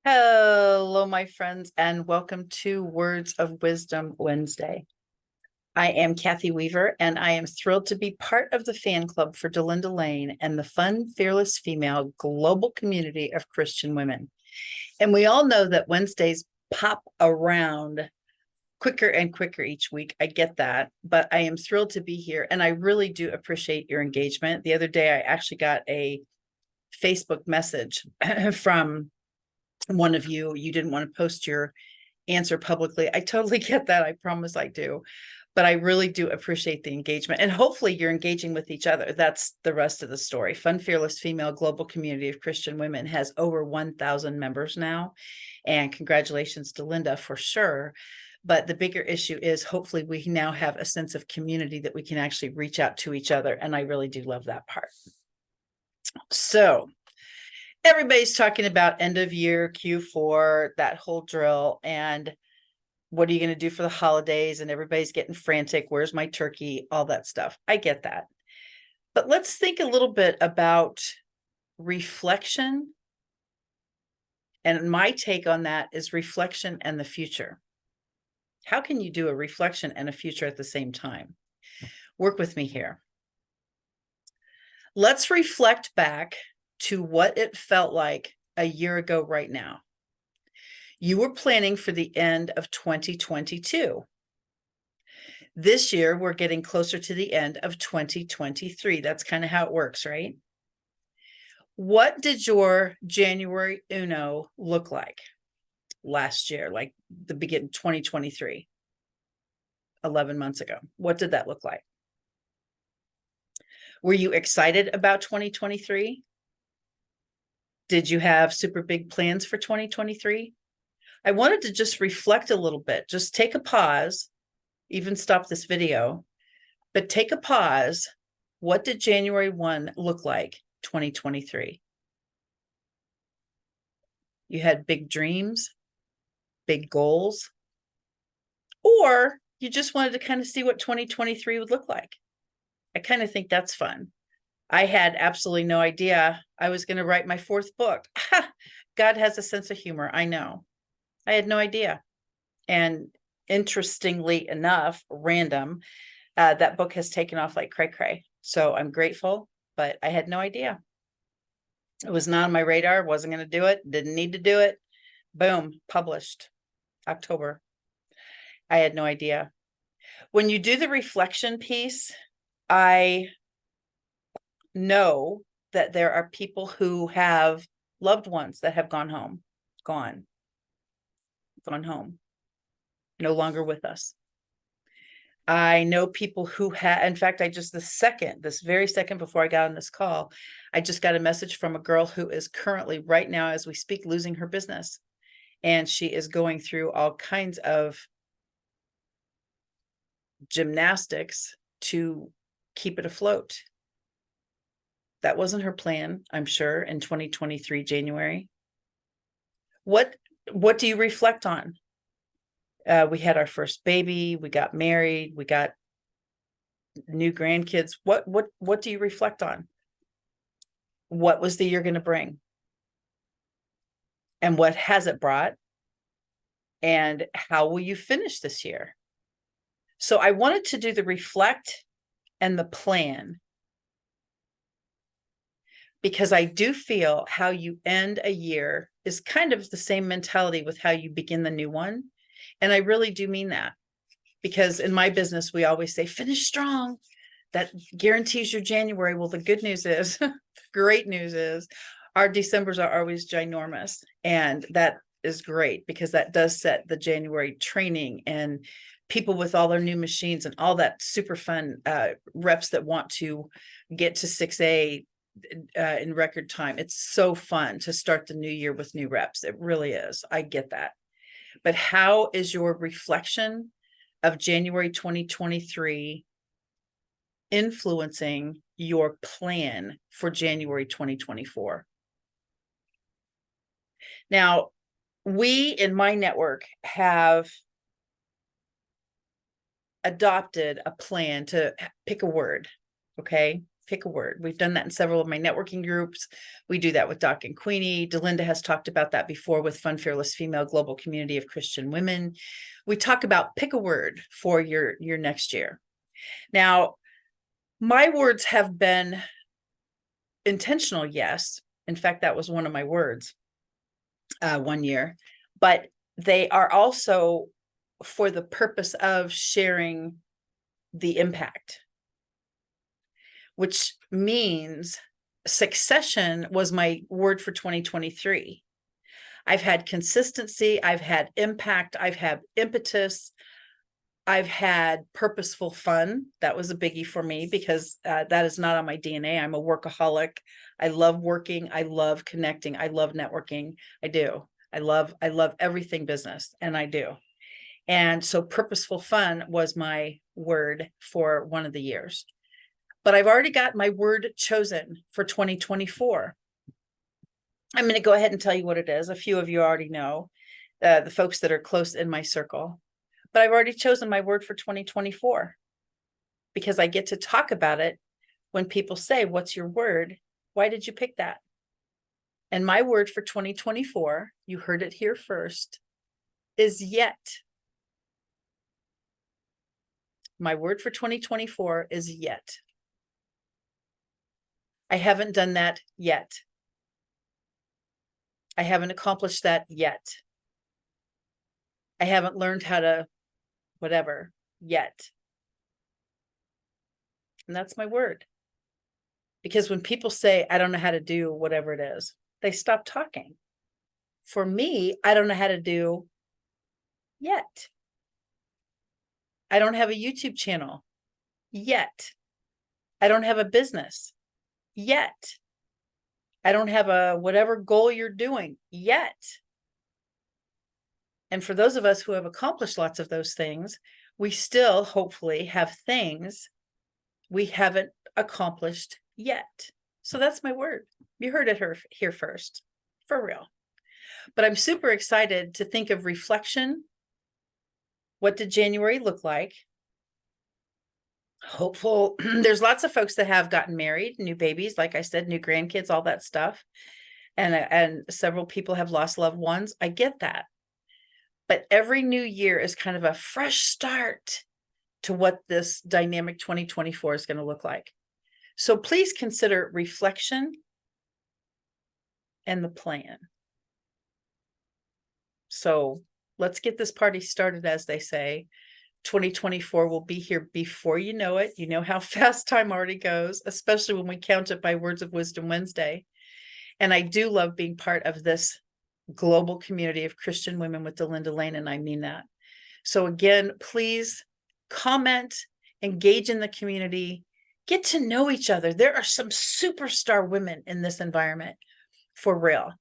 Hello, my friends, and welcome to Words of Wisdom Wednesday. I am Kathy Weaver, and I am thrilled to be part of the fan club for Delinda Lane and the fun, fearless female global community of Christian women. And we all know that Wednesdays pop around quicker and quicker each week. I get that, but I am thrilled to be here, and I really do appreciate your engagement. The other day, I actually got a Facebook message from one of you. You didn't want to post your answer publicly. I totally get that. I promise I do. But I really do appreciate the engagement. And hopefully you're engaging with each other. That's the rest of the story. Fun, Fearless Female Global Community of Christian Women has over 1,000 members now. And congratulations to Linda for sure. But the bigger issue is hopefully we now have a sense of community that we can actually reach out to each other. And I really do love that part. So everybody's talking about end of year, Q4, that whole drill. And what are you going to do for the holidays? And everybody's getting frantic. Where's my turkey? All that stuff. I get that. But let's think a little bit about reflection. And my take on that is reflection and the future. How can you do a reflection and a future at the same time? Work with me here. Let's reflect back to what it felt like a year ago right now. You were planning for the end of 2022. This year, we're getting closer to the end of 2023. That's kind of how it works, right? What did your January Uno look like last year, like the beginning 2023, 11 months ago? What did that look like? Were you excited about 2023? Did you have super big plans for 2023? I wanted to just reflect a little bit, just take a pause, even stop this video, but take a pause. What did January 1 look like, 2023? You had big dreams, big goals, or you just wanted to kind of see what 2023 would look like. I kind of think that's fun. I had absolutely no idea I was going to write my fourth book. God has a sense of humor. I know. I had no idea. And interestingly enough, random, that book has taken off like cray cray. So I'm grateful, but I had no idea. It was not on my radar. Wasn't going to do it. Didn't need to do it. Boom, published October. I had no idea. When you do the reflection piece, I know that there are people who have loved ones that have gone home, gone home, no longer with us. I know people who have, in fact, this very second before I got on this call, I just got a message from a girl who is currently right now, as we speak, losing her business. And she is going through all kinds of gymnastics to keep it afloat. That wasn't her plan, I'm sure, in 2023, January. What do you reflect on? We had our first baby, we got married, we got new grandkids. What do you reflect on? What was the year going to bring? And what has it brought? And how will you finish this year? So I wanted to do the reflect and the plan, because I do feel how you end a year is kind of the same mentality with how you begin the new one. And I really do mean that, because in my business, we always say, finish strong. That guarantees your January. Well, the good news is, great news is, our Decembers are always ginormous. And that is great, because that does set the January training and people with all their new machines and all that super fun reps that want to get to 6A in record time. It's so fun to start the new year with new reps. It really is. I get that. But how is your reflection of January 2023 influencing your plan for January 2024? Now, we in my network have adopted a plan to pick a word, okay? Pick a word. We've done that in several of my networking groups. We do that with Doc and Queenie. Delinda has talked about that before with Fun Fearless Female Global Community of Christian Women. We talk about pick a word for your next year. Now, my words have been intentional, yes. In fact, that was one of my words one year, but they are also for the purpose of sharing the impact, which means succession was my word for 2023. I've had consistency, I've had impact, I've had impetus, I've had purposeful fun. That was a biggie for me because that is not on my DNA. I'm a workaholic. I love working. I love connecting. I love networking. I do. I love everything business, and I do. And so purposeful fun was my word for one of the years. But I've already got my word chosen for 2024. I'm going to go ahead and tell you what it is. A few of you already know, the folks that are close in my circle. But I've already chosen my word for 2024 because I get to talk about it when people say, "What's your word? Why did you pick that?" And my word for 2024, you heard it here first, is yet. My word for 2024 is yet. I haven't done that yet. I haven't accomplished that yet. I haven't learned how to whatever yet. And that's my word. Because when people say, "I don't know how to do whatever it is," they stop talking. For me, I don't know how to do yet. I don't have a YouTube channel yet. I don't have a business yet. I don't have a whatever goal you're doing yet. And for those of us who have accomplished lots of those things, we still hopefully have things we haven't accomplished yet. So that's my word. You heard it here first, for real. But I'm super excited to think of reflection. What did January look like? Hopeful. There's lots of folks that have gotten married, new babies, like I said, new grandkids, all that stuff. And several people have lost loved ones. I get that. But every new year is kind of a fresh start to what this dynamic 2024 is going to look like. So please consider reflection and the plan. So let's get this party started, as they say. 2024 will be here before you know it. You know how fast time already goes, especially when we count it by Words of Wisdom Wednesday. And I do love being part of this global community of Christian women with Delinda Lane, and I mean that. So again, please comment, engage in the community, get to know each other. There are some superstar women in this environment, for real.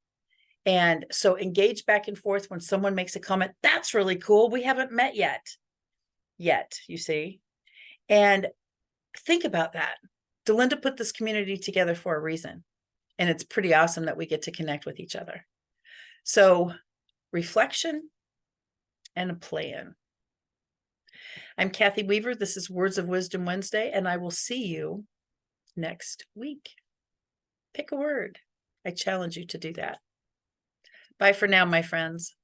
And so engage back and forth when someone makes a comment. That's really cool. We haven't met yet, you see. And think about that. Delinda put this community together for a reason. And it's pretty awesome that we get to connect with each other. So reflection and a plan. I'm Kathy Weaver. This is Words of Wisdom Wednesday, and I will see you next week. Pick a word. I challenge you to do that. Bye for now, my friends.